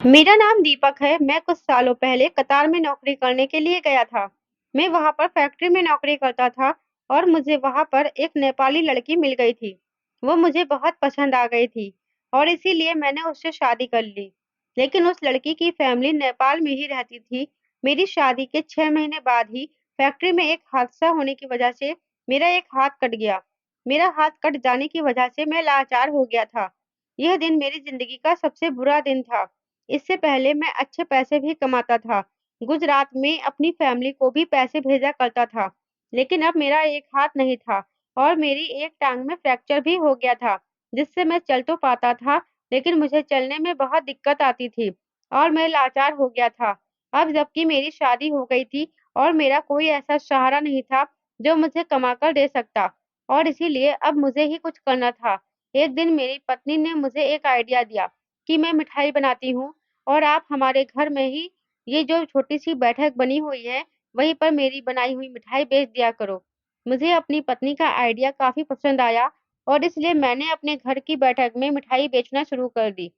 मेरा नाम दीपक है। मैं कुछ सालों पहले कतार में नौकरी करने के लिए गया था। मैं वहाँ पर फैक्ट्री में नौकरी करता था और मुझे वहाँ पर एक नेपाली लड़की मिल गई थी। वो मुझे बहुत पसंद आ गई थी और इसीलिए मैंने उससे शादी कर ली। लेकिन उस लड़की की फैमिली नेपाल में ही रहती थी। मेरी शादी के 6 महीने बाद ही फैक्ट्री में एक हादसा होने की वजह से मेरा एक हाथ कट गया। मेरा हाथ कट जाने की वजह से मैं लाचार हो गया था। यह दिन मेरी जिंदगी का सबसे बुरा दिन था। इससे पहले मैं अच्छे पैसे भी कमाता था। गुजरात में अपनी फैमिली को भी पैसे भेजा करता था। लेकिन अब मेरा एक हाथ नहीं था और मेरी एक टांग में फ्रैक्चर भी हो गया था, जिससे मैं चल तो पाता था, लेकिन मुझे चलने में बहुत दिक्कत आती थी और मैं लाचार हो गया था। अब जबकि मेरी शादी हो गई थी और मेरा कोई ऐसा सहारा नहीं था जो मुझे कमाकर दे सकता, और इसीलिए अब मुझे ही कुछ करना था। एक दिन मेरी पत्नी ने मुझे एक आइडिया दिया कि मैं मिठाई बनाती हूँ और आप हमारे घर में ही ये जो छोटी-सी बैठक बनी हुई है, वहीं पर मेरी बनाई हुई मिठाई बेच दिया करो। मुझे अपनी पत्नी का आइडिया काफ़ी पसंद आया और इसलिए मैंने अपने घर की बैठक में मिठाई बेचना शुरू कर दी।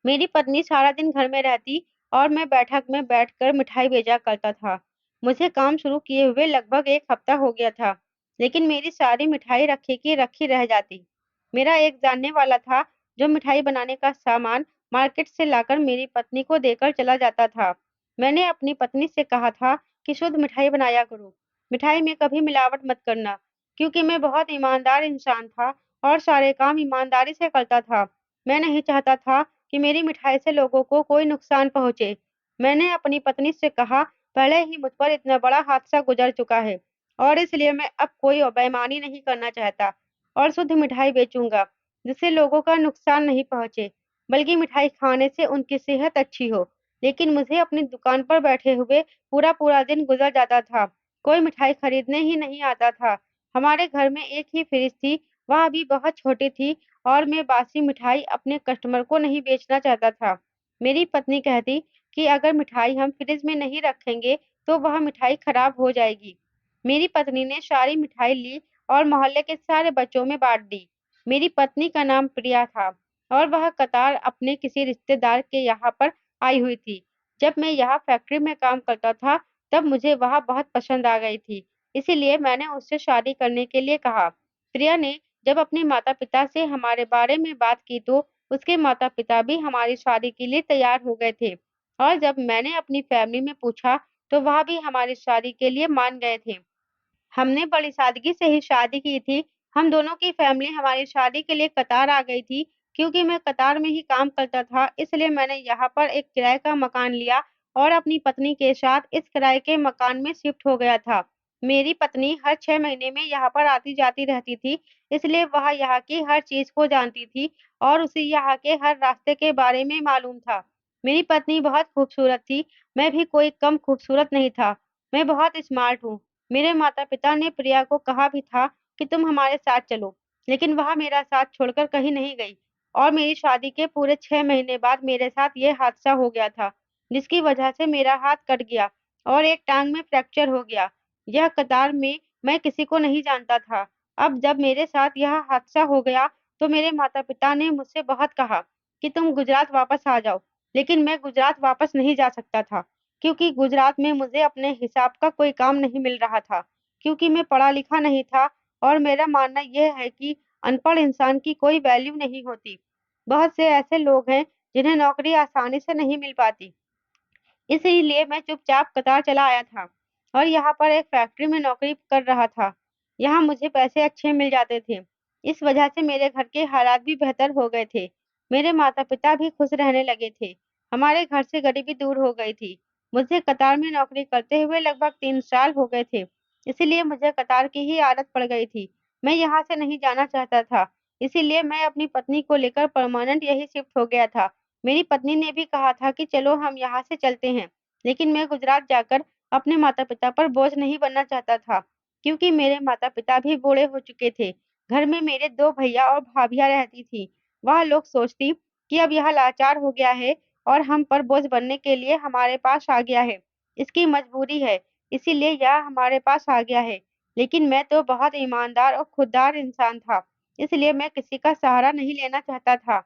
मेरी पत्नी सारा दिन घर में रहती और मैं बैठक में बैठकर मिठाई भेजा करता था। मुझे काम शुरू किए हुए लगभग 1 हफ्ता हो गया था, लेकिन मेरी सारी मिठाई रखी की रखी रह जाती। मेरा एक जानने वाला था जो मिठाई बनाने का सामान मार्केट से लाकर मेरी पत्नी को देकर चला जाता था। मैंने अपनी पत्नी से कहा था कि शुद्ध मिठाई बनाया करो, मिठाई में कभी मिलावट मत करना, क्योंकि मैं बहुत ईमानदार इंसान था और सारे काम ईमानदारी से करता था। मैं नहीं चाहता था कि मेरी मिठाई से लोगों को कोई नुकसान पहुँचे। मैंने अपनी पत्नी से कहा, पहले ही मुझ पर इतना बड़ा हादसा गुज़र चुका है और इसलिए मैं अब कोई बेईमानी नहीं करना चाहता और शुद्ध मिठाई बेचूँगा, जिससे लोगों का नुकसान नहीं पहुँचे, बल्कि मिठाई खाने से उनकी सेहत अच्छी हो। लेकिन मुझे अपनी दुकान पर बैठे हुए पूरा-पूरा दिन गुज़र जाता था। कोई मिठाई खरीदने ही नहीं आता था। हमारे घर में एक ही फ्रिज थी, वह भी बहुत छोटी थी और मैं बासी मिठाई अपने कस्टमर को नहीं बेचना चाहता था। मेरी पत्नी कहती कि अगर मिठाई हम फ्रिज में नहीं रखेंगे, तो वह मिठाई खराब हो जाएगी। मेरी पत्नी ने सारी मिठाई ली और मोहल्ले के सारे बच्चों में बाँट दी। मेरी पत्नी का नाम प्रिया था और वह कतार अपने किसी रिश्तेदार के यहाँ पर आई हुई थी। जब मैं यहाँ फैक्ट्री में काम करता था, तब मुझे वह बहुत पसंद आ गई थी। इसीलिए मैंने उससे शादी करने के लिए कहा। प्रिया ने जब अपने माता-पिता से हमारे बारे में बात की तो उसके माता-पिता भी हमारी शादी के लिए तैयार हो गए थे और जब मैंने अपनी फैमिली में पूछा तो वह भी हमारी शादी के लिए मान गए थे। हमने बड़ी सादगी से ही शादी की थी। हम दोनों की फैमिली हमारी शादी के लिए कतार आ गई थी। क्योंकि मैं कतार में ही काम करता था, इसलिए मैंने यहाँ पर एक किराए का मकान लिया और अपनी पत्नी के साथ इस किराए के मकान में शिफ्ट हो गया था। मेरी पत्नी हर 6 महीने में यहाँ पर आती-जाती रहती थी, इसलिए वह यहाँ की हर चीज़ को जानती थी और उसे यहाँ के हर रास्ते के बारे में मालूम था। मेरी पत्नी बहुत खूबसूरत थी, मैं भी कोई कम खूबसूरत नहीं था। मैं बहुत स्मार्ट हूँ। मेरे माता-पिता ने प्रिया को कहा भी था कि तुम हमारे साथ चलो, लेकिन वह मेरा साथ छोड़कर कहीं नहीं गई और मेरी शादी के पूरे 6 महीने बाद मेरे साथ ये हादसा हो गया था, जिसकी वजह से मेरा हाथ कट गया और एक टाँग में फ्रैक्चर हो गया। यह कतार में मैं किसी को नहीं जानता था। अब जब मेरे साथ यह हादसा हो गया, तो मेरे माता-पिता ने मुझसे बहुत कहा कि तुम गुजरात वापस आ जाओ, लेकिन मैं गुजरात वापस नहीं जा सकता था। क्योंकि गुजरात में मुझे अपने हिसाब का कोई काम नहीं मिल रहा था, क्योंकि मैं पढ़ा-लिखा नहीं था और मेरा मानना यह है कि अनपढ़ इंसान की कोई वैल्यू नहीं होती। बहुत से ऐसे लोग हैं जिन्हें नौकरी आसानी से नहीं मिल पाती। इसीलिए मैं चुपचाप कतार चला आया था और यहाँ पर एक फैक्ट्री में नौकरी कर रहा था। यहाँ मुझे पैसे अच्छे मिल जाते थे। इस वजह से मेरे घर के हालात भी बेहतर हो गए थे। मेरे माता-पिता भी खुश रहने लगे थे। हमारे घर से गरीबी दूर हो गई थी। मुझे कतार में नौकरी करते हुए लगभग 3 साल हो गए थे। इसीलिए मुझे कतार की ही आदत पड़ गई थी। मैं यहाँ से नहीं जाना चाहता था। इसीलिए मैं अपनी पत्नी को लेकर परमानेंट यहीं शिफ्ट हो गया था। मेरी पत्नी ने भी कहा था कि चलो हम यहाँ से चलते हैं, लेकिन मैं गुजरात जाकर अपने माता-पिता पर बोझ नहीं बनना चाहता था, क्योंकि मेरे माता-पिता भी बूढ़े हो चुके थे। घर में मेरे 2 भैया और भाभियाँ रहती थीं। वह लोग सोचती कि अब यह लाचार हो गया है और हम पर बोझ बनने के लिए हमारे पास आ गया है। इसकी मजबूरी है, इसीलिए यह हमारे पास आ गया है। लेकिन मैं तो बहुत ईमानदार और खुददार इंसान था, इसलिए मैं किसी का सहारा नहीं लेना चाहता था।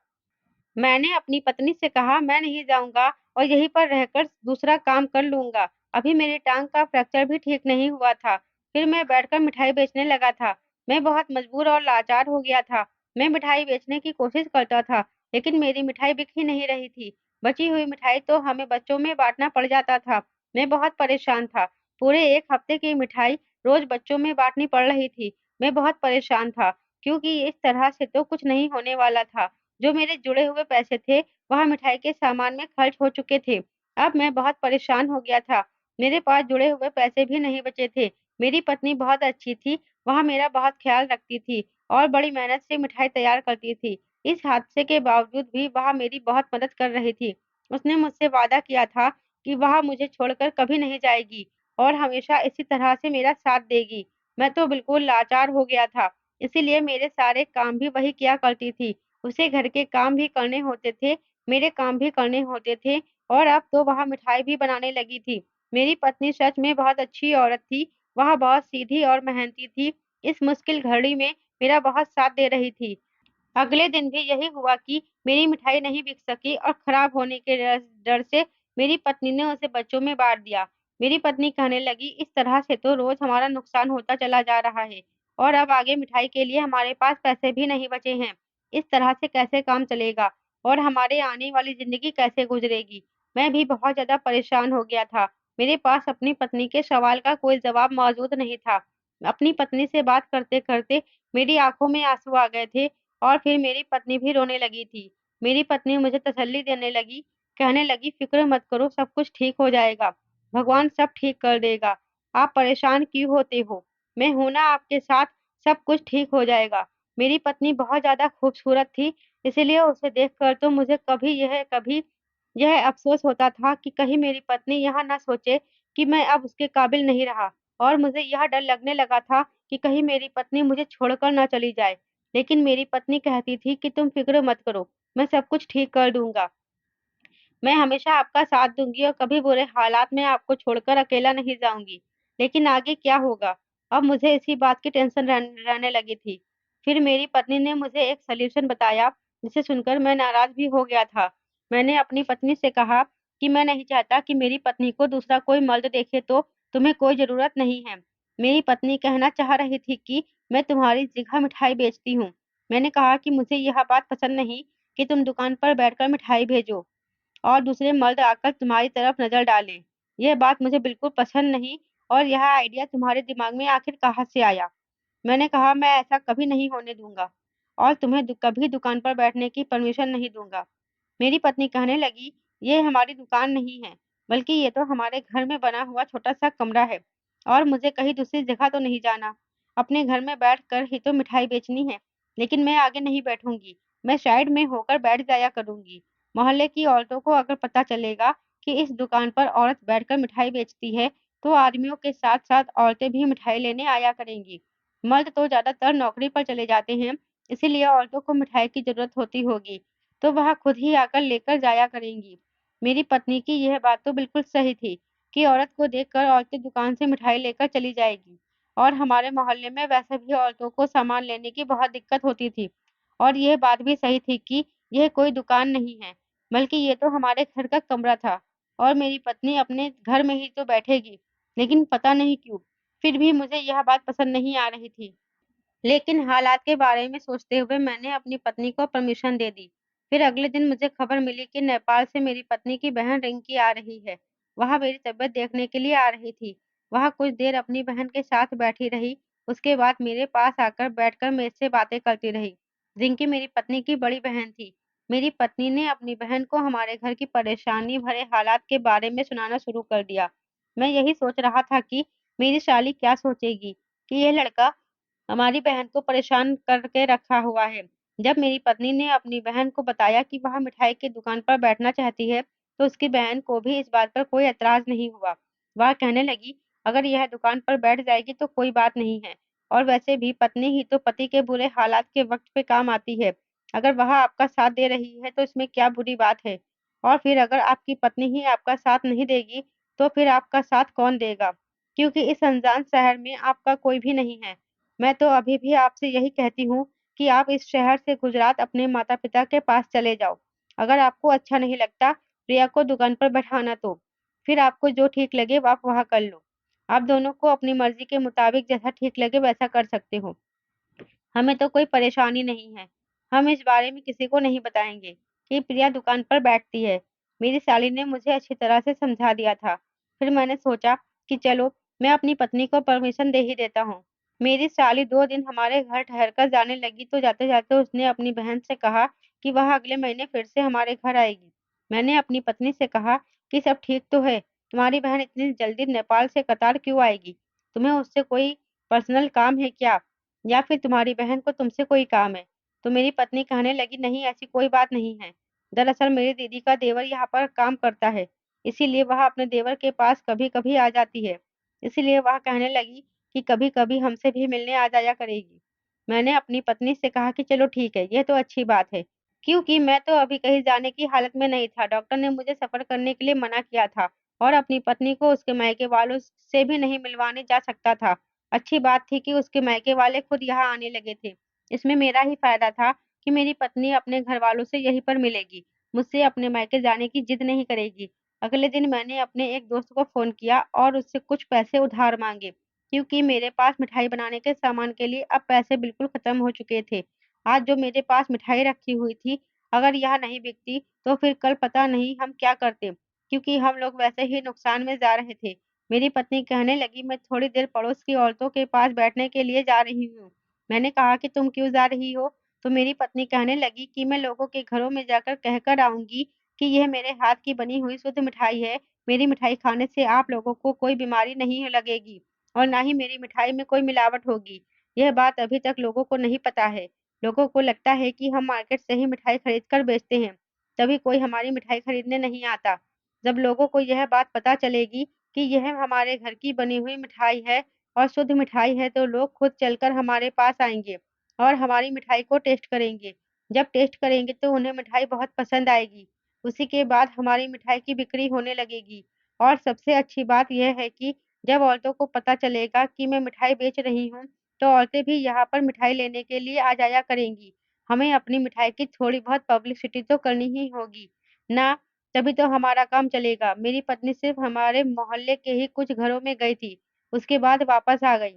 मैंने अपनी पत्नी से कहा, मैं नहीं जाऊँगा और यहीं पर रहकर दूसरा काम कर लूँगा। अभी मेरी टाँग का फ्रैक्चर भी ठीक नहीं हुआ था। फिर मैं बैठकर मिठाई बेचने लगा था। मैं बहुत मजबूर और लाचार हो गया था। मैं मिठाई बेचने की कोशिश करता था, लेकिन मेरी मिठाई बिक ही नहीं रही थी। बची हुई मिठाई तो हमें बच्चों में बाँटना पड़ जाता था। मैं बहुत परेशान था। पूरे 1 हफ्ते की मिठाई रोज़ बच्चों में बाँटनी पड़ रही थी। मैं बहुत परेशान था, क्योंकि इस तरह से तो कुछ नहीं होने वाला था। जो मेरे जुड़े हुए पैसे थे, वह मिठाई के सामान में खर्च हो चुके थे। अब मैं बहुत परेशान हो गया था। मेरे पास जुड़े हुए पैसे भी नहीं बचे थे। मेरी पत्नी बहुत अच्छी थी, वह मेरा बहुत ख़्याल रखती थी और बड़ी मेहनत से मिठाई तैयार करती थी। इस हादसे के बावजूद भी वह मेरी बहुत मदद कर रही थी। उसने मुझसे वादा किया था कि वह मुझे छोड़कर कभी नहीं जाएगी और हमेशा इसी तरह से मेरा साथ देगी। मैं तो बिल्कुल लाचार हो गया था, इसीलिए मेरे सारे काम भी वही किया करती थी। उसे घर के काम भी करने होते थे, मेरे काम भी करने होते थे और अब तो वह मिठाई भी बनाने लगी थी। मेरी पत्नी सच में बहुत अच्छी औरत थी, वह बहुत सीधी और मेहनती थी। इस मुश्किल घड़ी में मेरा बहुत साथ दे रही थी। अगले दिन भी यही हुआ कि मेरी मिठाई नहीं बिक सकी और खराब होने के डर से मेरी पत्नी ने उसे बच्चों में बाँट दिया। मेरी पत्नी कहने लगी, इस तरह से तो रोज़ हमारा नुकसान होता चला जा रहा है और अब आगे मिठाई के लिए हमारे पास पैसे भी नहीं बचे हैं। इस तरह से कैसे काम चलेगा और हमारे आने वाली ज़िंदगी कैसे गुज़रेगी? मैं भी बहुत ज़्यादा परेशान हो गया था। मेरे पास अपनी पत्नी के सवाल का कोई जवाब मौजूद नहीं था। अपनी पत्नी से बात करते-करते मेरी आँखों में आँसू आ गए थे और फिर मेरी पत्नी भी रोने लगी थी। मेरी पत्नी मुझे तसल्ली देने लगी, कहने लगी, "फ़िक्र मत करो, सब कुछ ठीक हो जाएगा। भगवान सब ठीक कर देगा। आप परेशान क्यों होते हो? मैं हूँ ना आपके साथ, सब कुछ ठीक हो जाएगा।" मेरी पत्नी बहुत ज़्यादा खूबसूरत थी, इसीलिए उसे देखकर तो मुझे कभी यह अफ़सोस होता था कि कहीं मेरी पत्नी यह ना सोचे कि मैं अब उसके काबिल नहीं रहा और मुझे यह डर लगने लगा था कि कहीं मेरी पत्नी मुझे छोड़कर ना चली जाए। लेकिन मेरी पत्नी कहती थी कि तुम फ़िक्र मत करो, मैं सब कुछ ठीक कर दूँगा। मैं हमेशा आपका साथ दूँगी और कभी बुरे हालात में आपको छोड़कर अकेला नहीं जाऊँगी। लेकिन आगे क्या होगा? अब मुझे इसी बात की टेंशन रहने लगी थी। फिर मेरी पत्नी ने मुझे एक सॉल्यूशन बताया, जिसे सुनकर मैं नाराज़ भी हो गया था। मैंने अपनी पत्नी से कहा कि मैं नहीं चाहता कि मेरी पत्नी को दूसरा कोई मर्द देखे तो तुम्हें कोई ज़रूरत नहीं है। मेरी पत्नी कहना चाह रही थी कि मैं तुम्हारी जगह मिठाई बेचती हूँ। मैंने कहा कि मुझे यह बात पसंद नहीं कि तुम दुकान पर बैठकर मिठाई भेजो और दूसरे मर्द आकर तुम्हारी तरफ नज़र डालें। यह बात मुझे बिल्कुल पसंद नहीं और यह आइडिया तुम्हारे दिमाग में आखिर कहाँ से आया? मैंने कहा, मैं ऐसा कभी नहीं होने दूँगा और तुम्हें कभी दुकान पर बैठने की परमिशन नहीं दूँगा। मेरी पत्नी कहने लगी, ये हमारी दुकान नहीं है, बल्कि ये तो हमारे घर में बना हुआ छोटा-सा कमरा है और मुझे कहीं दूसरी जगह तो नहीं जाना। अपने घर में बैठकर ही तो मिठाई बेचनी है, लेकिन मैं आगे नहीं बैठूँगी, मैं साइड में होकर बैठ जाया करूँगी। मोहल्ले की औरतों को अगर पता चलेगा कि इस दुकान पर औरत बैठकर मिठाई बेचती है, तो आदमियों के साथ-साथ औरतें भी मिठाई लेने आया करेंगी। मर्द तो ज़्यादातर नौकरी पर चले जाते हैं, इसीलिए औरतों को मिठाई की ज़रूरत होती होगी। तो वह खुद ही आकर लेकर जाया करेंगी। मेरी पत्नी की यह बात तो बिल्कुल सही थी कि औरत को देखकर औरतें दुकान से मिठाई लेकर चली जाएगी और हमारे मोहल्ले में वैसे भी औरतों को सामान लेने की बहुत दिक्कत होती थी और यह बात भी सही थी कि यह कोई दुकान नहीं है, बल्कि ये तो हमारे घर का कमरा था और मेरी पत्नी अपने घर में ही तो बैठेगी। लेकिन पता नहीं क्यों, फिर भी मुझे यह बात पसंद नहीं आ रही थी। लेकिन हालात के बारे में सोचते हुए मैंने अपनी पत्नी को परमिशन दे दी। फिर अगले दिन मुझे खबर मिली कि नेपाल से मेरी पत्नी की बहन रिंकी आ रही है। वह मेरी तबीयत देखने के लिए आ रही थी। वह कुछ देर अपनी बहन के साथ बैठी रही, उसके बाद मेरे पास आकर बैठकर मेरे से बातें करती रही। रिंकी मेरी पत्नी की बड़ी बहन थी। मेरी पत्नी ने अपनी बहन को हमारे घर की परेशानी भरे हालात के बारे में सुनाना शुरू कर दिया। मैं यही सोच रहा था कि मेरी साली क्या सोचेगी कि यह लड़का हमारी बहन को परेशान करके रखा हुआ है। जब मेरी पत्नी ने अपनी बहन को बताया कि वह मिठाई की दुकान पर बैठना चाहती है, तो उसकी बहन को भी इस बात पर कोई ऐतराज़ नहीं हुआ। वह कहने लगी, अगर यह दुकान पर बैठ जाएगी तो कोई बात नहीं है और वैसे भी पत्नी ही तो पति के बुरे हालात के वक़्त पे काम आती है। अगर वह आपका साथ दे रही है तो इसमें क्या बुरी बात है? और फिर अगर आपकी पत्नी ही आपका साथ नहीं देगी, तो फिर आपका साथ कौन देगा? क्योंकि इस अनजान शहर में आपका कोई भी नहीं है। मैं तो अभी भी आपसे यही कहती हूँ कि आप इस शहर से गुजरात अपने माता-पिता के पास चले जाओ। अगर आपको अच्छा नहीं लगता प्रिया को दुकान पर बैठाना तो फिर आपको जो ठीक लगे आप वहाँ कर लो। आप दोनों को अपनी मर्जी के मुताबिक जैसा ठीक लगे वैसा कर सकते हो। हमें तो कोई परेशानी नहीं है। हम इस बारे में किसी को नहीं बताएंगे कि प्रिया दुकान पर बैठती है। मेरी साली ने मुझे अच्छी तरह से समझा दिया था। फिर मैंने सोचा कि चलो मैं अपनी पत्नी को परमिशन दे ही देता हूँ। मेरी साली 2 दिन हमारे घर ठहरकर जाने लगी तो जाते जाते उसने अपनी बहन से कहा कि वह अगले महीने फिर से हमारे घर आएगी। मैंने अपनी पत्नी से कहा कि सब ठीक तो है, तुम्हारी बहन इतनी जल्दी नेपाल से कतार क्यों आएगी? तुम्हें उससे कोई पर्सनल काम है क्या? या फिर तुम्हारी बहन को तुमसे कोई काम है? तो मेरी पत्नी कहने लगी, नहीं ऐसी कोई बात नहीं है। दरअसल मेरी दीदी का देवर यहाँ पर काम करता है, इसीलिए वह अपने देवर के पास कभी-कभी आ जाती है। इसीलिए वह कहने लगी कि कभी-कभी हमसे भी मिलने आ जाया करेगी। मैंने अपनी पत्नी से कहा कि चलो ठीक है, यह तो अच्छी बात है, क्योंकि मैं तो अभी कहीं जाने की हालत में नहीं था। डॉक्टर ने मुझे सफर करने के लिए मना किया था और अपनी पत्नी को उसके मायके वालों से भी नहीं मिलवाने जा सकता था। अच्छी बात थी कि उसके मायके वाले खुद यहाँ आने लगे थे। इसमें मेरा ही फायदा था कि मेरी पत्नी अपने घर वालों से यहीं पर मिलेगी, मुझसे अपने मायके जाने की जिद नहीं करेगी। अगले दिन मैंने अपने एक दोस्त को फोन किया और उससे कुछ पैसे उधार मांगे, क्योंकि मेरे पास मिठाई बनाने के सामान के लिए अब पैसे बिल्कुल खत्म हो चुके थे। आज जो मेरे पास मिठाई रखी हुई थी, अगर यह नहीं बिकती तो फिर कल पता नहीं हम क्या करते, क्योंकि हम लोग वैसे ही नुकसान में जा रहे थे। मेरी पत्नी कहने लगी, मैं थोड़ी देर पड़ोस की औरतों के पास बैठने के लिए जा रही हूँ। मैंने कहा कि तुम क्यों जा रही हो? तो मेरी पत्नी कहने लगी कि मैं लोगों के घरों में जाकर कहकर आऊंगी कि यह मेरे हाथ की बनी हुई शुद्ध मिठाई है। मेरी मिठाई खाने से आप लोगों को कोई बीमारी नहीं लगेगी और ना ही मेरी मिठाई में कोई मिलावट होगी। यह बात अभी तक लोगों को नहीं पता है। लोगों को लगता है कि हम मार्केट से ही मिठाई खरीद कर बेचते हैं, तभी कोई हमारी मिठाई खरीदने नहीं आता। जब लोगों को यह बात पता चलेगी कि यह हमारे घर की बनी हुई मिठाई है और शुद्ध मिठाई है, तो लोग खुद चलकर हमारे पास आएंगे और हमारी मिठाई को टेस्ट करेंगे। जब टेस्ट करेंगे तो उन्हें मिठाई बहुत पसंद आएगी। उसी के बाद हमारी मिठाई की बिक्री होने लगेगी। और सबसे अच्छी बात यह है कि जब औरतों को पता चलेगा कि मैं मिठाई बेच रही हूँ, तो औरतें भी यहाँ पर मिठाई लेने के लिए आ जाया करेंगी। हमें अपनी मिठाई की थोड़ी बहुत पब्लिसिटी तो करनी ही होगी ना, तभी तो हमारा काम चलेगा। मेरी पत्नी सिर्फ हमारे मोहल्ले के ही कुछ घरों में गई थी, उसके बाद वापस आ गई।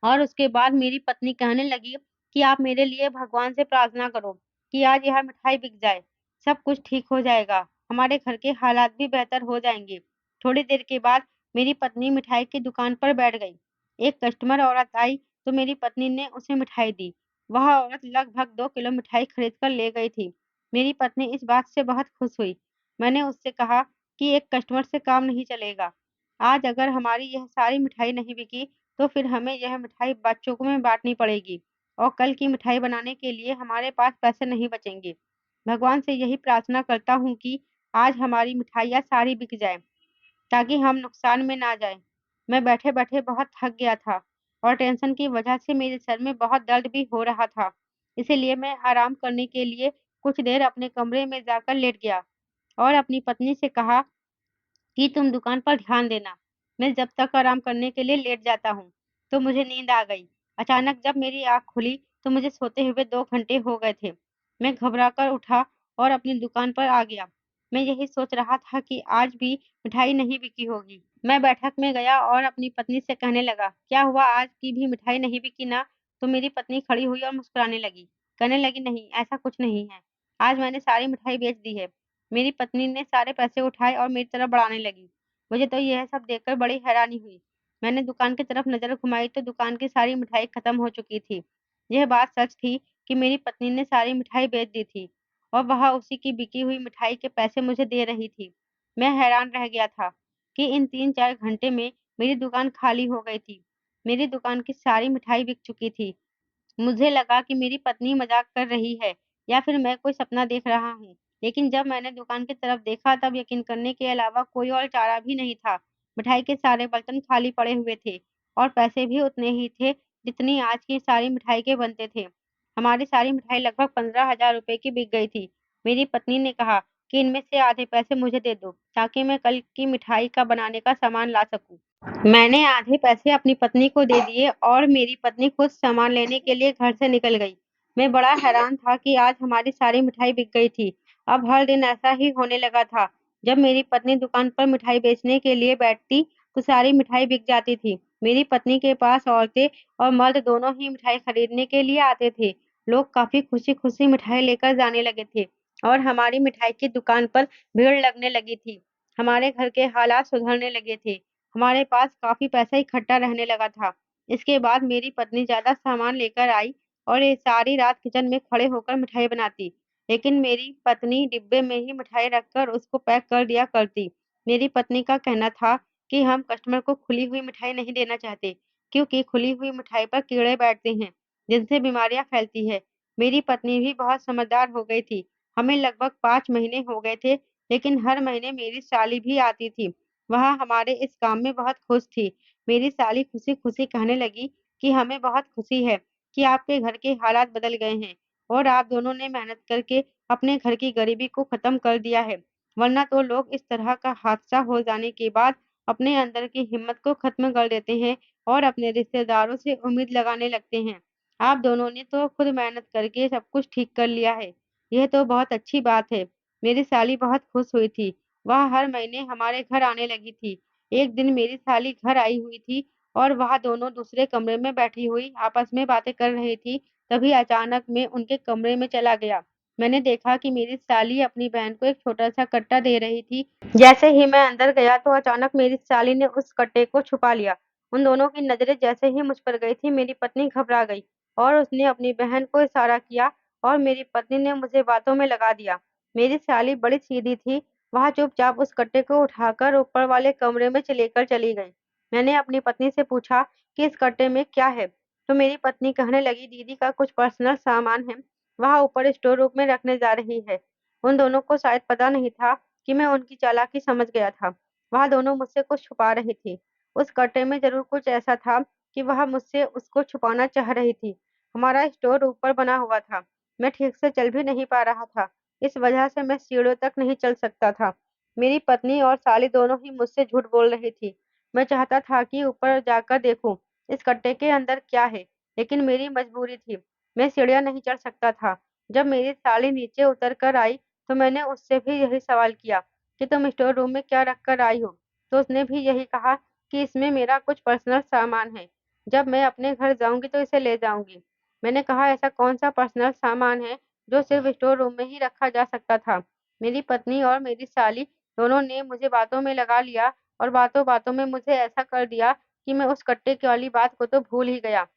और उसके बाद मेरी पत्नी कहने लगी कि आप मेरे लिए भगवान से प्रार्थना करो कि आज यह मिठाई बिक जाए, सब कुछ ठीक हो जाएगा, हमारे घर के हालात भी बेहतर हो जाएंगे। थोड़ी देर के बाद मेरी पत्नी मिठाई की दुकान पर बैठ गई। एक कस्टमर औरत आई तो मेरी पत्नी ने उसे मिठाई दी। वह औरत लगभग 2 किलो मिठाई खरीद कर ले गई थी। मेरी पत्नी इस बात से बहुत खुश हुई। मैंने उससे कहा कि एक कस्टमर से काम नहीं चलेगा। आज अगर हमारी यह सारी मिठाई नहीं बिकी तो फिर हमें यह मिठाई बच्चों को में बाँटनी पड़ेगी और कल की मिठाई बनाने के लिए हमारे पास पैसे नहीं बचेंगे। भगवान से यही प्रार्थना करता हूँ कि आज हमारी मिठाइयाँ सारी बिक जाएँ, ताकि हम नुकसान में ना जाएँ। मैं बैठे-बैठे बहुत थक गया था और टेंशन की वजह से मेरे सर में बहुत दर्द भी हो रहा था। इसीलिए मैं आराम करने के लिए कुछ देर अपने कमरे में जाकर लेट गया और अपनी पत्नी से कहा कि तुम दुकान पर ध्यान देना। मैं जब तक आराम करने के लिए लेट जाता हूँ, तो मुझे नींद आ गई। अचानक जब मेरी आँख खुली, तो मुझे सोते हुए 2 घंटे हो गए थे। मैं घबरा कर उठा और अपनी दुकान पर आ गया। मैं यही सोच रहा था कि आज भी मिठाई नहीं बिकी होगी। मैं बैठक में गया और अपनी पत्नी से कहने लगा, क्या हुआ आज की भी मिठाई नहीं बिकी ना? तो मेरी पत्नी खड़ी हुई और मुस्कुराने लगी। कहने लगी, नहीं, ऐसा कुछ नहीं है। आज मैंने सारी मिठाई बेच दी है। मेरी पत्नी ने सारे पैसे उठाए और मेरी तरफ बढ़ाने लगी। मुझे तो यह सब देखकर बड़ी हैरानी हुई। मैंने दुकान की तरफ नज़र घुमाई तो दुकान की सारी मिठाई खत्म हो चुकी थी। यह बात सच थी कि मेरी पत्नी ने सारी मिठाई बेच दी थी और वह उसी की बिकी हुई मिठाई के पैसे मुझे दे रही थी। मैं हैरान रह गया था कि इन 3-4 घंटे में मेरी दुकान खाली हो गई थी। मेरी दुकान की सारी मिठाई बिक चुकी थी। मुझे लगा कि मेरी पत्नी मज़ाक कर रही है या फिर मैं कोई सपना देख रहा हूँ। लेकिन जब मैंने दुकान की तरफ देखा तब यकीन करने के अलावा कोई और चारा भी नहीं था। मिठाई के सारे बर्तन खाली पड़े हुए थे और पैसे भी उतने ही थे जितनी आज की सारी मिठाई के बनते थे। हमारी सारी मिठाई लगभग 15,000 रुपए की बिक गई थी। मेरी पत्नी ने कहा कि इनमें से आधे पैसे मुझे दे दो ताकि मैं कल की मिठाई का बनाने का सामान ला सकूं। मैंने आधे पैसे अपनी पत्नी को दे दिए और मेरी पत्नी खुद सामान लेने के लिए घर से निकल गई। मैं बड़ा हैरान था कि आज हमारी सारी मिठाई बिक गई थी। अब हर दिन ऐसा ही होने लगा था। जब मेरी पत्नी दुकान पर मिठाई बेचने के लिए बैठती, तो सारी मिठाई बिक जाती थी। मेरी पत्नी के पास औरतें और मर्द दोनों ही मिठाई खरीदने के लिए आते थे। लोग काफ़ी खुशी-खुशी मिठाई लेकर जाने लगे थे और हमारी मिठाई की दुकान पर भीड़ लगने लगी थी। हमारे घर के हालात सुधरने लगे थे। हमारे पास काफ़ी पैसा इकट्ठा रहने लगा था। इसके बाद मेरी पत्नी ज़्यादा सामान लेकर आई और ये सारी रात किचन में खड़े होकर मिठाई बनाती। लेकिन मेरी पत्नी डिब्बे में ही मिठाई रखकर उसको पैक कर दिया करती। मेरी पत्नी का कहना था कि हम कस्टमर को खुली हुई मिठाई नहीं देना चाहते, क्योंकि खुली हुई मिठाई पर कीड़े बैठते हैं, जिनसे बीमारियां फैलती है। मेरी पत्नी भी बहुत समझदार हो गई थी। हमें लगभग 5 महीने हो गए थे, लेकिन हर महीने मेरी साली भी आती थी। वह हमारे इस काम में बहुत खुश थी। मेरी साली खुशी-खुशी कहने लगी कि हमें बहुत खुशी है कि आपके घर के हालात बदल गए हैं और आप दोनों ने मेहनत करके अपने घर की गरीबी को खत्म कर दिया है। वरना तो लोग इस तरह का हादसा हो जाने के बाद अपने अंदर की हिम्मत को खत्म कर देते हैं और अपने रिश्तेदारों से उम्मीद लगाने लगते हैं। आप दोनों ने तो खुद मेहनत करके सब कुछ ठीक कर लिया है। यह तो बहुत अच्छी बात है। मेरी साली बहुत खुश हुई थी। वह हर महीने हमारे घर आने लगी थी। एक दिन मेरी साली घर आई हुई थी और वह दोनों दूसरे कमरे में बैठी हुई आपस में बातें कर रही थी। तभी अचानक मैं उनके कमरे में चला गया। मैंने देखा कि मेरी साली अपनी बहन को एक छोटा-सा कट्टा दे रही थी। जैसे ही मैं अंदर गया तो अचानक मेरी साली ने उस कट्टे को छुपा लिया। उन दोनों की नज़रें जैसे ही मुझ पर गई थी, मेरी पत्नी घबरा गई और उसने अपनी बहन को इशारा किया और मेरी पत्नी ने मुझे बातों में लगा दिया। मेरी साली बड़ी सीधी थी, वह चुपचाप उस कट्टे को उठाकर ऊपर वाले कमरे में लेकर चली गई। मैंने अपनी पत्नी से पूछा कि इस कट्टे में क्या है? तो मेरी पत्नी कहने लगी, दीदी का कुछ पर्सनल सामान है, वह ऊपर स्टोर रूम में रखने जा रही है। उन दोनों को शायद पता नहीं था कि मैं उनकी चालाकी समझ गया था। वह दोनों मुझसे कुछ छुपा रही थी। उस कट्टे में ज़रूर कुछ ऐसा था कि वह मुझसे उसको छुपाना चाह रही थी। हमारा स्टोर ऊपर बना हुआ था। मैं ठीक से चल भी नहीं पा रहा था। इस वजह से मैं सीढ़ियों तक नहीं चल सकता था। मेरी पत्नी और साली दोनों ही मुझसे झूठ बोल रही थी। मैं चाहता था कि ऊपर जाकर देखूं, इस कट्टे के अंदर क्या है, लेकिन मेरी मजबूरी थी। मैं सीढ़ियाँ नहीं चढ़ सकता था। जब मेरी साली नीचे उतर कर आई, तो मैंने उससे भी यही सवाल किया कि तुम स्टोर रूम में क्या रख कर आई हो? तो उसने भी यही कहा कि इसमें मेरा कुछ पर्सनल सामान है। जब मैं अपने घर जाऊँगी तो इसे ले जाऊँगी। मैंने कहा, ऐसा कौन-सा पर्सनल सामान है जो सिर्फ़ स्टोर रूम में ही रखा जा सकता था? मेरी पत्नी और मेरी साली दोनों ने मुझे बातों में लगा लिया और बातों-बातों में मुझे ऐसा कर दिया कि मैं उस कट्टे की वाली बात को तो भूल ही गया।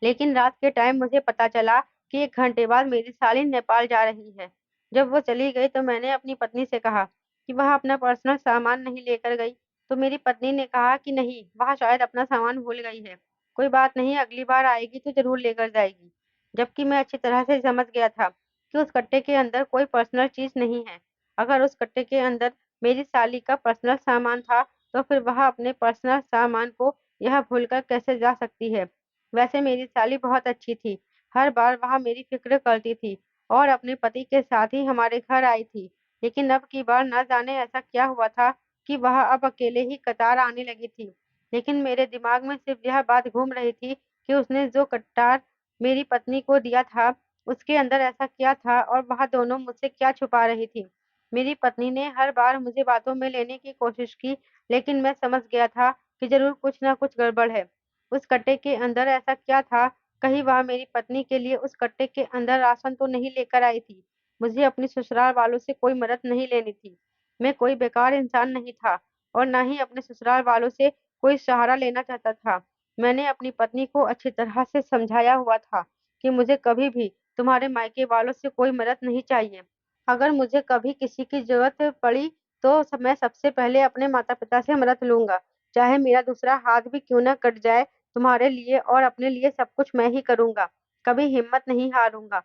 लेकिन रात के टाइम मुझे पता चला कि 1 घंटे बाद मेरी साली नेपाल जा रही है। जब वो चली गई तो मैंने अपनी पत्नी से कहा कि वह अपना पर्सनल सामान नहीं लेकर गई। तो मेरी पत्नी ने कहा कि नहीं, वह शायद अपना सामान भूल गई है। कोई बात नहीं, अगली बार आएगी तो ज़रूर लेकर जाएगी। जबकि मैं अच्छी तरह से समझ गया था कि उस कट्टे के अंदर कोई पर्सनल चीज़ नहीं है। अगर उस कट्टे के अंदर मेरी साली का पर्सनल सामान था, तो फिर वह अपने पर्सनल सामान को यह भूलकर कैसे जा सकती है? वैसे मेरी साली बहुत अच्छी थी। हर बार वह मेरी फ़िक्र करती थी और अपने पति के साथ ही हमारे घर आई थी। लेकिन अब की बार न जाने ऐसा क्या हुआ था कि वह अब अकेले ही कतार आने लगी थी। लेकिन मेरे दिमाग में सिर्फ़ यह बात घूम रही थी कि उसने जो कटार मेरी पत्नी को दिया था, उसके अंदर ऐसा क्या था और वह दोनों मुझसे क्या छुपा रही थी। मेरी पत्नी ने हर बार मुझे बातों में लेने की कोशिश की, लेकिन मैं समझ गया था कि ज़रूर कुछ न कुछ गड़बड़ है। उस कट्टे के अंदर ऐसा क्या था? कहीं वह मेरी पत्नी के लिए उस कट्टे के अंदर राशन तो नहीं लेकर आई थी? मुझे अपने ससुराल वालों से कोई मदद नहीं लेनी थी। मैं कोई बेकार इंसान नहीं था और ना ही अपने ससुराल वालों से कोई सहारा लेना चाहता था। मैंने अपनी पत्नी को अच्छी तरह से समझाया हुआ था कि मुझे कभी भी तुम्हारे मायके वालों से कोई मदद नहीं चाहिए। अगर मुझे कभी किसी की ज़रूरत पड़ी तो मैं सबसे पहले अपने माता-पिता से मदद लूँगा। चाहे मेरा दूसरा हाथ भी क्यों ना कट जाए, तुम्हारे लिए और अपने लिए सब कुछ मैं ही करूँगा। कभी हिम्मत नहीं हारूँगा।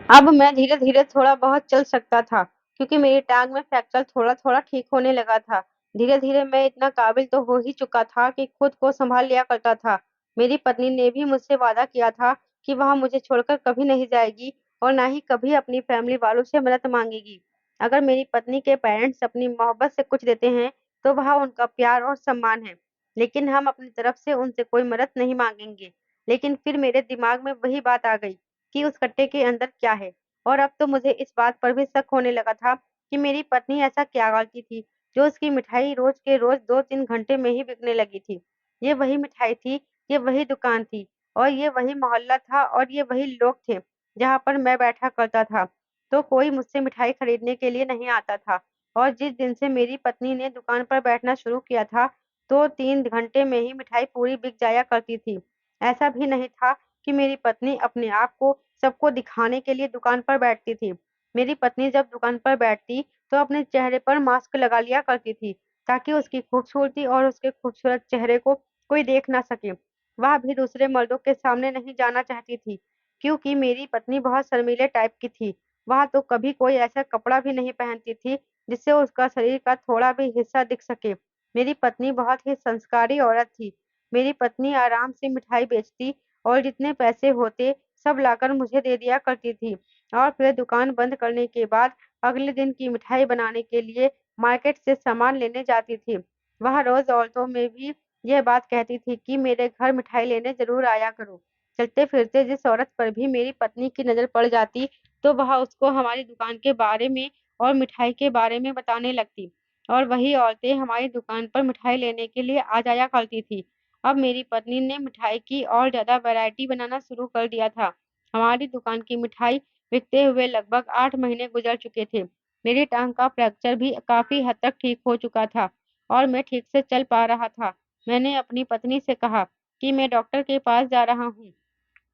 अब मैं धीरे-धीरे थोड़ा-बहुत चल सकता था, क्योंकि मेरी टाँग में फ्रैक्चर थोड़ा-थोड़ा ठीक होने लगा था। धीरे-धीरे मैं इतना काबिल तो हो ही चुका था कि खुद को सँभाल लिया करता था। मेरी पत्नी ने भी मुझसे वादा किया था कि वह मुझे छोड़कर कभी नहीं जाएगी और ना ही कभी अपनी फैमिली वालों से मदद माँगेगी। अगर मेरी पत्नी के पेरेंट्स अपनी मोहब्बत से कुछ देते हैं, तो वह उनका प्यार और सम्मान है। लेकिन हम अपनी तरफ से उनसे कोई मदद नहीं माँगेंगे। लेकिन फिर मेरे दिमाग में वही बात आ गई कि उस कट्टे के अंदर क्या है? और अब तो मुझे इस बात पर भी शक होने लगा था कि मेरी पत्नी ऐसा क्या करती थी, जो उसकी मिठाई रोज़ के रोज़ 2-3 घंटे में ही बिकने लगी थी। ये वही मिठाई थी, ये वही दुकान थी और ये वही मोहल्ला था और ये वही लोग थे, जहाँ पर मैं बैठा करता था। तो कोई मुझसे मिठाई खरीदने के लिए नहीं आता था और जिस दिन से मेरी पत्नी ने दुकान पर बैठना शुरू किया था, तो 3 घंटे में ही मिठाई पूरी बिक जाया करती थी। ऐसा भी नहीं था कि मेरी पत्नी अपने आप को सबको दिखाने के लिए दुकान पर बैठती थी। मेरी पत्नी जब दुकान पर बैठती, तो अपने चेहरे पर मास्क लगा लिया करती थी, ताकि उसकी खूबसूरती और उसके खूबसूरत चेहरे को कोई देख ना सके। वह भी दूसरे मर्दों के सामने नहीं जाना चाहती थी, क्योंकि मेरी पत्नी बहुत शर्मीले टाइप की थी। वह तो कभी कोई ऐसा कपड़ा भी नहीं पहनती थी, जिससे उसका शरीर का थोड़ा भी हिस्सा दिख सके। मेरी पत्नी बहुत ही संस्कारी औरत थी। मेरी पत्नी आराम से मिठाई बेचती और जितने पैसे होते, सब लाकर मुझे दे दिया करती थी और फिर दुकान बंद करने के बाद अगले दिन की मिठाई बनाने के लिए मार्केट से सामान लेने जाती थी। वह रोज़ औरतों में भी यह बात कहती थी कि मेरे घर मिठाई लेने ज़रूर आया करो। चलते-फिरते जिस औरत पर भी मेरी पत्नी की नज़र पड़ जाती, तो वह उसको हमारी दुकान के बारे में और मिठाई के बारे में बताने लगती और वही औरतें हमारी दुकान पर मिठाई लेने के लिए आ जाया करती थी। अब मेरी पत्नी ने मिठाई की और ज़्यादा वैरायटी बनाना शुरू कर दिया था। हमारी दुकान की मिठाई बिकते हुए लगभग 8 महीने गुज़र चुके थे। मेरी टाँग का फ्रैक्चर भी काफ़ी हद तक ठीक हो चुका था और मैं ठीक से चल पा रहा था। मैंने अपनी पत्नी से कहा कि मैं डॉक्टर के पास जा रहा हूँ।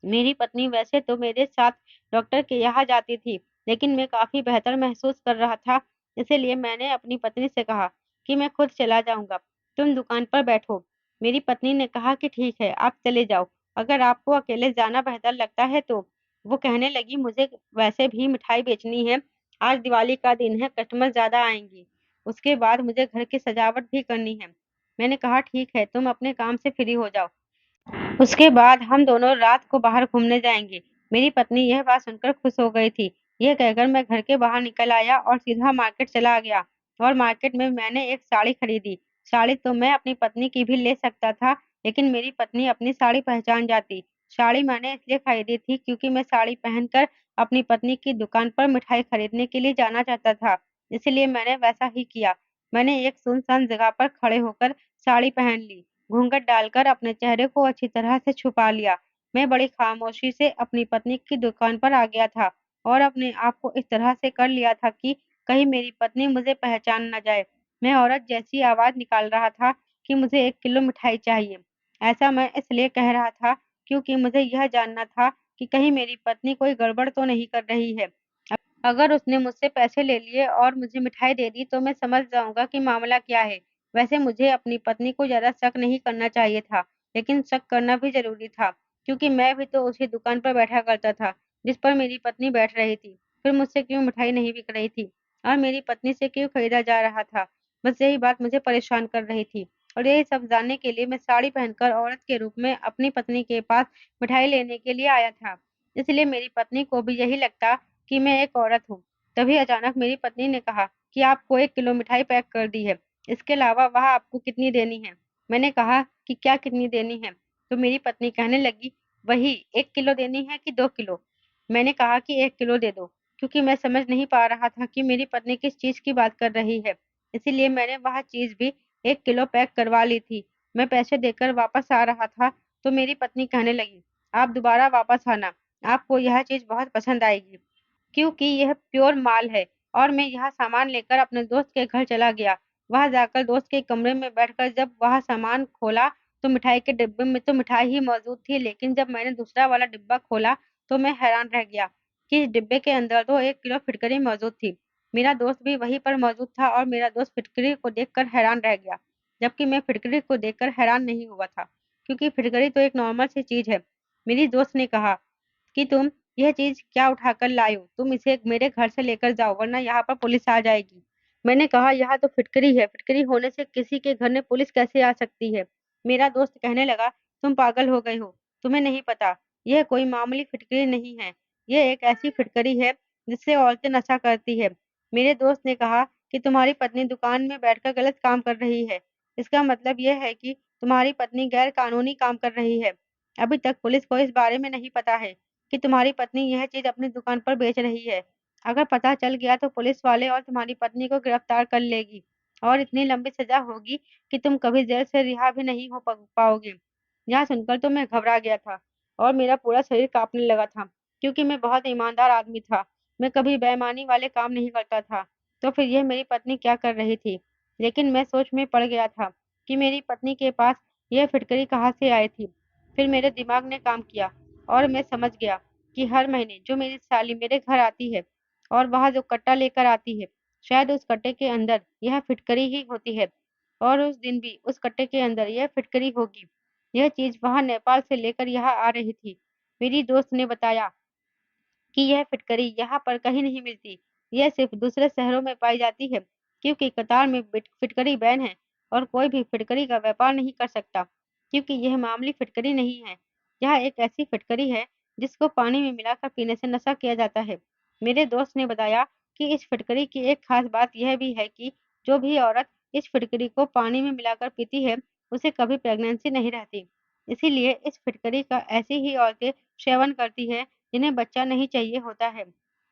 मेरी पत्नी वैसे तो मेरे साथ डॉक्टर के यहाँ जाती थी, लेकिन मैं काफ़ी बेहतर महसूस कर रहा था, इसीलिए मैंने अपनी पत्नी से कहा कि मैं खुद चला जाऊँगा, तुम दुकान पर बैठो। मेरी पत्नी ने कहा कि ठीक है, आप चले जाओ, अगर आपको अकेले जाना बेहतर लगता है तो। वो कहने लगी, मुझे वैसे भी मिठाई बेचनी है, आज दिवाली का दिन है, कस्टमर ज़्यादा आएँगे। उसके बाद मुझे घर की सजावट भी करनी है। मैंने कहा ठीक है, तुम अपने काम से फ्री हो जाओ। उसके बाद हम दोनों रात को बाहर घूमने जाएँगे। मेरी पत्नी यह बात सुनकर खुश हो गई थी। यह कहकर मैं घर के बाहर निकल आया और सीधा मार्केट चला गया और मार्केट में मैंने एक साड़ी खरीदी। साड़ी तो मैं अपनी पत्नी की भी ले सकता था, लेकिन मेरी पत्नी अपनी साड़ी पहचान जाती। साड़ी मैंने इसलिए खरीदी थी क्योंकि मैं साड़ी पहनकर अपनी पत्नी की दुकान पर मिठाई खरीदने के लिए जाना चाहता था। इसलिए मैंने वैसा ही किया। मैंने एक सुनसान जगह पर खड़े होकर साड़ी पहन ली। घूंघट डालकर अपने चेहरे को अच्छी तरह से छुपा लिया। मैं बड़ी खामोशी से अपनी पत्नी की दुकान पर आ गया था और अपने आप को इस तरह से कर लिया था कि कहीं मेरी पत्नी मुझे पहचान न जाए। मैं औरत जैसी आवाज़ निकाल रहा था कि मुझे 1 किलो मिठाई चाहिए। ऐसा मैं इसलिए कह रहा था क्योंकि मुझे यह जानना था कि कहीं मेरी पत्नी कोई गड़बड़ तो नहीं कर रही है। अगर उसने मुझसे पैसे ले लिए और मुझे मिठाई दे दी तो मैं समझ जाऊँगा कि मामला क्या है। वैसे मुझे अपनी पत्नी को ज़्यादा शक नहीं करना चाहिए था, लेकिन शक करना भी ज़रूरी था, क्योंकि मैं भी तो उसी दुकान पर बैठा करता था, जिस पर मेरी पत्नी बैठ रही थी। फिर मुझसे क्यों मिठाई नहीं बिक रही थी और मेरी पत्नी से क्यों खरीदा जा रहा था? बस यही बात मुझे परेशान कर रही थी और यही सब जानने के लिए मैं साड़ी पहनकर औरत के रूप में अपनी पत्नी के पास मिठाई लेने के लिए आया था। इसलिए मेरी पत्नी को भी यही लगता कि मैं एक औरत हूँ। तभी अचानक मेरी पत्नी ने कहा कि आपको 1 किलो मिठाई पैक कर दी है। इसके अलावा वह आपको कितनी देनी है? मैंने कहा कि क्या कितनी देनी है? तो मेरी पत्नी कहने लगी, वही 1 किलो देनी है कि 2 किलो? मैंने कहा कि 1 किलो दे दो, क्योंकि मैं समझ नहीं पा रहा था कि मेरी पत्नी किस चीज़ की बात कर रही है। इसीलिए मैंने वह चीज़ भी 1 किलो पैक करवा ली थी। मैं पैसे देकर वापस आ रहा था, तो मेरी पत्नी कहने लगी, आप दोबारा वापस आना, आपको यह चीज़ बहुत पसंद आएगी। क्योंकि यह प्योर माल है और मैं यह सामान लेकर अपने दोस्त के घर चला गया। वहाँ जाकर दोस्त के कमरे में बैठकर जब वह सामान खोला, तो मिठाई के डिब्बे में तो मिठाई ही मौजूद थी, लेकिन जब मैंने दूसरा वाला डिब्बा खोला, तो मैं हैरान रह गया कि इस डिब्बे के अंदर तो 1 किलो फिटकरी मौजूद थी। मेरा दोस्त भी वहीं पर मौजूद था और मेरा दोस्त फिटकरी को देखकर हैरान रह गया, जबकि मैं फिटकरी को देखकर हैरान नहीं हुआ था, क्योंकि फिटकरी तो एक नॉर्मल सी चीज़ है। मेरी दोस्त ने कहा कि तुम यह चीज़ क्या उठाकर लाए हो? तुम इसे मेरे घर से लेकर जाओ, वरना यहाँ पर पुलिस आ जाएगी। मैंने कहा, यहाँ तो फिटकरी है, फिटकरी होने से किसी के घर में पुलिस कैसे आ सकती है? मेरा दोस्त कहने लगा, तुम पागल हो गए हो, तुम्हें नहीं पता, यह कोई मामूली फिटकरी नहीं है, यह एक ऐसी फिटकरी है जिससे औरतें नशा करती है। मेरे दोस्त ने कहा कि तुम्हारी पत्नी दुकान में बैठकर गलत काम कर रही है। इसका मतलब यह है कि तुम्हारी पत्नी गैर कानूनी काम कर रही है। अभी तक पुलिस को इस बारे में नहीं पता है। कि तुम्हारी पत्नी यह चीज अपनी दुकान पर बेच रही है। अगर पता चल गया तो पुलिस वाले और तुम्हारी पत्नी को गिरफ्तार कर लेगी और इतनी लंबी सजा होगी कि तुम कभी जेल से रिहा भी नहीं हो पाओगे। यह सुनकर तो मैं घबरा गया था और मेरा पूरा शरीर कांपने लगा था, क्योंकि मैं बहुत ईमानदार आदमी था। मैं कभी बेईमानी वाले काम नहीं करता था। तो फिर यह मेरी पत्नी क्या कर रही थी? लेकिन मैं सोच में पड़ गया था कि मेरी पत्नी के पास यह फिटकरी कहाँ से आई थी। फिर मेरे दिमाग ने काम किया और मैं समझ गया कि हर महीने जो मेरी साली मेरे घर आती है और वह जो कट्टा लेकर आती है, शायद उस कट्टे के अंदर यह फिटकरी ही होती है, और उस दिन भी उस कट्टे के अंदर यह फिटकरी होगी। यह चीज वहां नेपाल से लेकर यहाँ आ रही थी। मेरी दोस्त ने बताया कि यह फिटकरी यहाँ पर कहीं नहीं मिलती। यह सिर्फ दूसरे शहरों में पाई जाती है, क्योंकि कतार में फिटकरी बैन है और कोई भी फिटकरी का व्यापार नहीं कर सकता, क्योंकि यह मामूली फिटकरी नहीं है। यह एक ऐसी फिटकरी है जिसको पानी में मिलाकर पीने से नशा किया जाता है। मेरे दोस्त ने बताया कि इस फिटकरी की एक खास बात यह भी है कि जो भी औरत इस फिटकरी को पानी में मिलाकर पीती है, उसे कभी प्रेगनेंसी नहीं रहती। इसीलिए इस फिटकरी का ऐसी ही औरतें सेवन करती है जिन्हें बच्चा नहीं चाहिए होता है।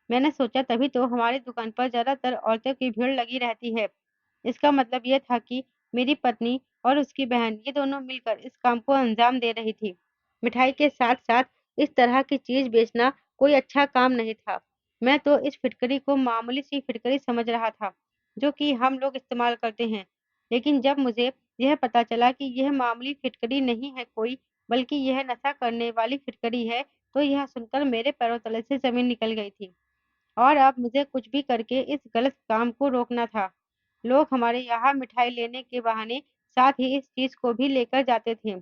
मैंने सोचा तभी तो हमारी दुकान पर ज़्यादातर औरतों की भीड़ लगी रहती है। इसका मतलब ये था कि मेरी पत्नी और उसकी बहन ये दोनों मिलकर इस काम को अंजाम दे रही थी। मिठाई के साथ-साथ इस तरह की चीज़ बेचना कोई अच्छा काम नहीं था। मैं तो इस फिटकरी को मामूली सी फिटकरी समझ रहा था, जो कि हम लोग इस्तेमाल करते हैं। लेकिन जब मुझे यह पता चला कि यह मामूली फिटकरी नहीं है कोई, बल्कि यह नशा करने वाली फिटकरी है, तो यह सुनकर मेरे पैरों तले से ज़मीन निकल गई थी। और अब मुझे कुछ भी करके इस गलत काम को रोकना था। लोग हमारे यहाँ मिठाई लेने के बहाने साथ ही इस चीज़ को भी लेकर जाते थे।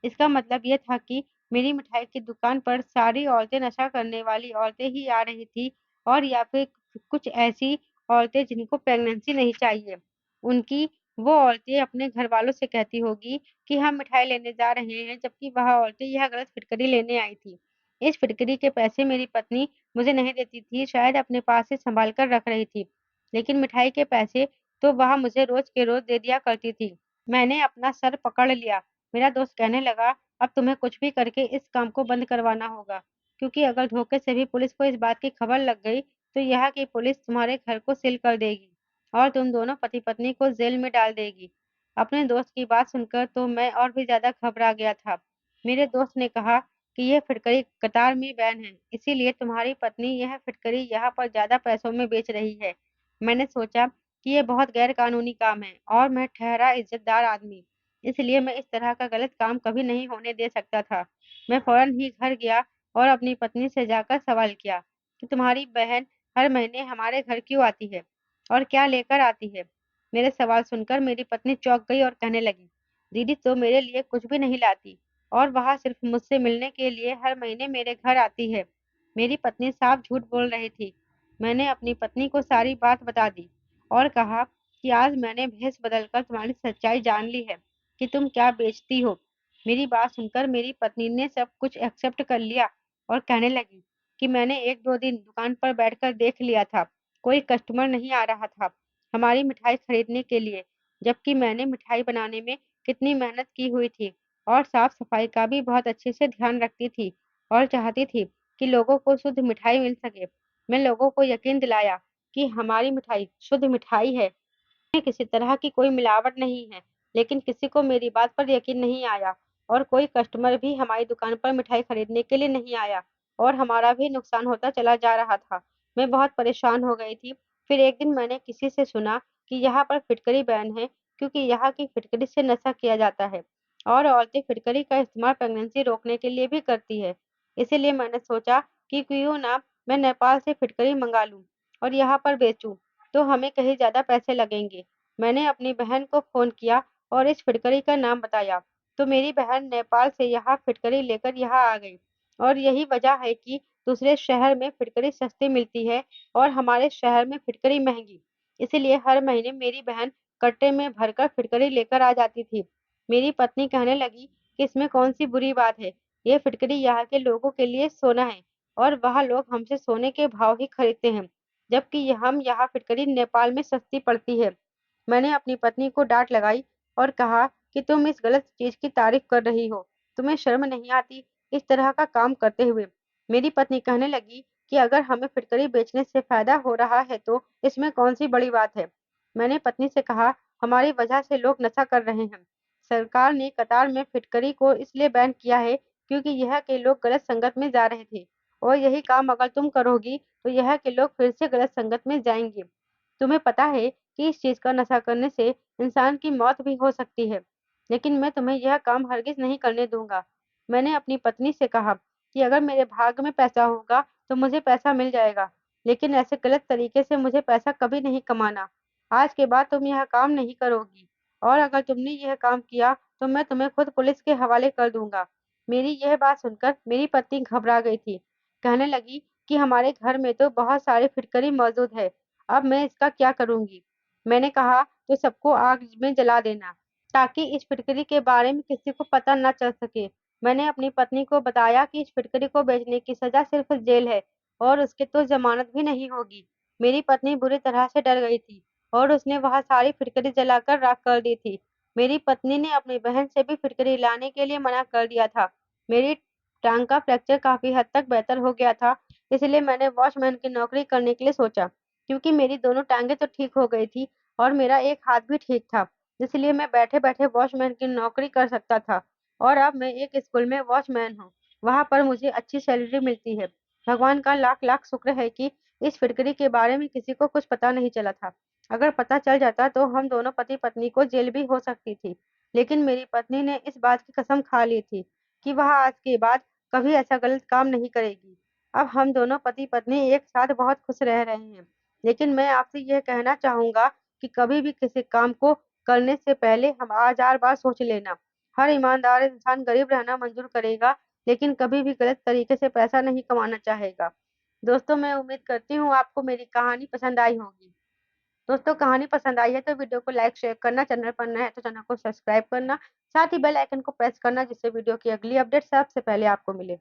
इसका मतलब ये था कि मेरी मिठाई की दुकान पर सारी औरतें नशा करने वाली औरतें ही आ रही थी, और या फिर कुछ ऐसी औरतें जिनको प्रेगनेंसी नहीं चाहिए। उनकी वो औरतें अपने घरवालों से कहती होगी कि हम मिठाई लेने जा रहे हैं, जबकि वह औरतें यह गलत फिटकरी लेने आई थी। इस फिटकरी के पैसे मेरी पत्नी मुझे नहीं देती थी, शायद अपने पास ही सँभाल कर रख रही थी। लेकिन मिठाई के पैसे तो वह मुझे रोज़ के रोज़ दे दिया करती थी। मैंने अपना सर पकड़ लिया। मेरा दोस्त कहने लगा, अब तुम्हें कुछ भी करके इस काम को बंद करवाना होगा, क्योंकि अगर धोखे से भी पुलिस को इस बात की खबर लग गई, तो यहाँ की पुलिस तुम्हारे घर को सील कर देगी और तुम दोनों पति-पत्नी को जेल में डाल देगी। अपने दोस्त की बात सुनकर तो मैं और भी ज़्यादा घबरा गया था। मेरे दोस्त ने कहा कि यह फिटकरी कतार में बैन है, इसीलिए तुम्हारी पत्नी यह फिटकरी यहाँ पर ज़्यादा पैसों में बेच रही है। मैंने सोचा कि यह बहुत गैर कानूनी काम है और मैं ठहरा इज्जतदार आदमी, इसलिए मैं इस तरह का गलत काम कभी नहीं होने दे सकता था। मैं फौरन ही घर गया और अपनी पत्नी से जाकर सवाल किया कि तुम्हारी बहन हर महीने हमारे घर क्यों आती है और क्या लेकर आती है? मेरे सवाल सुनकर मेरी पत्नी चौंक गई और कहने लगी, दीदी तो मेरे लिए कुछ भी नहीं लाती और वह सिर्फ मुझसे मिलने के लिए हर महीने मेरे घर आती है। मेरी पत्नी साफ झूठ बोल रही थी। मैंने अपनी पत्नी को सारी बात बता दी और कहा कि आज मैंने भेस बदलकर तुम्हारी सच्चाई जान ली है कि तुम क्या बेचती हो। मेरी बात सुनकर मेरी पत्नी ने सब कुछ एक्सेप्ट कर लिया और कहने लगी कि मैंने 1-2 दिन दुकान पर बैठकर देख लिया था, कोई कस्टमर नहीं आ रहा था हमारी मिठाई खरीदने के लिए, जबकि मैंने मिठाई बनाने में कितनी मेहनत की हुई थी और साफ-सफाई का भी बहुत अच्छे से ध्यान रखती थी और चाहती थी कि लोगों को शुद्ध मिठाई मिल सके। मैं लोगों को यकीन दिलाया कि हमारी मिठाई शुद्ध मिठाई है, में किसी तरह की कोई मिलावट नहीं है, लेकिन किसी को मेरी बात पर यकीन नहीं आया और कोई कस्टमर भी हमारी दुकान पर मिठाई खरीदने के लिए नहीं आया और हमारा भी नुकसान होता चला जा रहा था। मैं बहुत परेशान हो गई थी। फिर एक दिन मैंने किसी से सुना कि यहाँ पर फिटकरी बैन है, क्योंकि यहाँ की फिटकरी से नशा किया जाता है और औरतें फिटकरी का इस्तेमाल प्रेगनेंसी रोकने के लिए भी करती है। इसीलिए मैंने सोचा कि क्यों ना मैं नेपाल से फिटकरी मंगा लूँ और यहाँ पर बेचूँ, तो हमें कहीं ज़्यादा पैसे लगेंगे। मैंने अपनी बहन को फ़ोन किया और इस फिटकरी का नाम बताया, तो मेरी बहन नेपाल से यहाँ फिटकरी लेकर यहाँ आ गई और यही वजह है कि दूसरे शहर में फिटकरी सस्ती मिलती है और हमारे शहर में फिटकरी महँगी। इसीलिए हर महीने मेरी बहन कट्टे में भरकर फिटकरी लेकर आ जाती थी। मेरी पत्नी कहने लगी कि इसमें कौन-सी बुरी बात है? ये फिटकरी यहाँ के लोगों के लिए सोना है और वह लोग हमसे सोने के भाव ही खरीदते हैं, जबकि हम यहाँ फिटकरी नेपाल में सस्ती पड़ती है। मैंने अपनी पत्नी को डाँट लगाई और कहा कि तुम इस गलत चीज़ की तारीफ़ कर रही हो। तुम्हें शर्म नहीं आती इस तरह का काम करते हुए? मेरी पत्नी कहने लगी कि अगर हमें फिटकरी बेचने से फायदा हो रहा है तो इसमें कौन सी बड़ी बात है। मैंने पत्नी से कहा, हमारी वजह से लोग नशा कर रहे हैं। सरकार ने कतार में फिटकरी को इसलिए बैन किया है क्योंकि यह के लोग गलत संगत में जा रहे थे, और यही काम अगर तुम करोगी तो यह के लोग फिर से गलत संगत में जाएंगे। तुम्हें पता है कि इस चीज का नशा करने से इंसान की मौत भी हो सकती है, लेकिन मैं तुम्हें यह काम हरगिज नहीं करने दूंगा। मैंने अपनी पत्नी से कहा कि अगर मेरे भाग्य में पैसा होगा तो मुझे पैसा मिल जाएगा, लेकिन ऐसे गलत तरीके से मुझे पैसा कभी नहीं कमाना। आज के बाद तुम यह काम नहीं करोगी, और अगर तुमने यह काम किया तो मैं तुम्हें खुद पुलिस के हवाले कर दूंगा। मेरी यह बात सुनकर मेरी पत्नी घबरा गई थी। कहने लगी कि हमारे घर में तो बहुत सारी फिटकरी मौजूद है, अब मैं इसका क्या करूंगी। मैंने कहा, तो सबको आग में जला देना, ताकि इस फिटकरी के बारे में किसी को पता न चल सके। मैंने अपनी पत्नी को बताया कि इस फिटकरी को बेचने की सजा सिर्फ जेल है, और उसके तो जमानत भी नहीं होगी। मेरी पत्नी बुरी तरह से डर गई थी, और उसने वह सारी फिटकरी जलाकर राख कर दी थी। मेरी पत्नी ने अपनी बहन से भी फिटकरी लाने के लिए मना कर दिया था। मेरी टांग का फ्रैक्चर काफी हद तक बेहतर हो गया था, इसलिए मैंने वॉचमैन की नौकरी करने के लिए सोचा। क्योंकि मेरी दोनों टांगें तो ठीक हो गई थी और मेरा एक हाथ भी ठीक था, इसलिए मैं बैठे बैठे वॉचमैन की नौकरी कर सकता था। और अब मैं एक स्कूल में वॉचमैन हूँ, वहां पर मुझे अच्छी सैलरी मिलती है। भगवान का लाख लाख शुक्र है कि इस फिटकरी के बारे में किसी को कुछ पता नहीं चला था। अगर पता चल जाता तो हम दोनों पति पत्नी को जेल भी हो सकती थी, लेकिन मेरी पत्नी ने इस बात की कसम खा ली थी कि वह आज के बाद कभी ऐसा गलत काम नहीं करेगी। अब हम दोनों पति पत्नी एक साथ बहुत खुश रह रहे हैं। लेकिन मैं आपसे यह कहना चाहूंगा कि कभी भी किसी काम को करने से पहले हम 1000 बार सोच लेना। हर ईमानदार इंसान गरीब रहना मंजूर करेगा, लेकिन कभी भी गलत तरीके से पैसा नहीं कमाना चाहेगा। दोस्तों, मैं उम्मीद करती हूँ आपको मेरी कहानी पसंद आई होगी। दोस्तों, कहानी पसंद आई है तो वीडियो को लाइक शेयर करना, चैनल पर नए हैं तो चैनल को सब्सक्राइब करना, साथ ही बेल आइकन को प्रेस करना, जिससे वीडियो की अगली अपडेट सबसे पहले आपको मिले।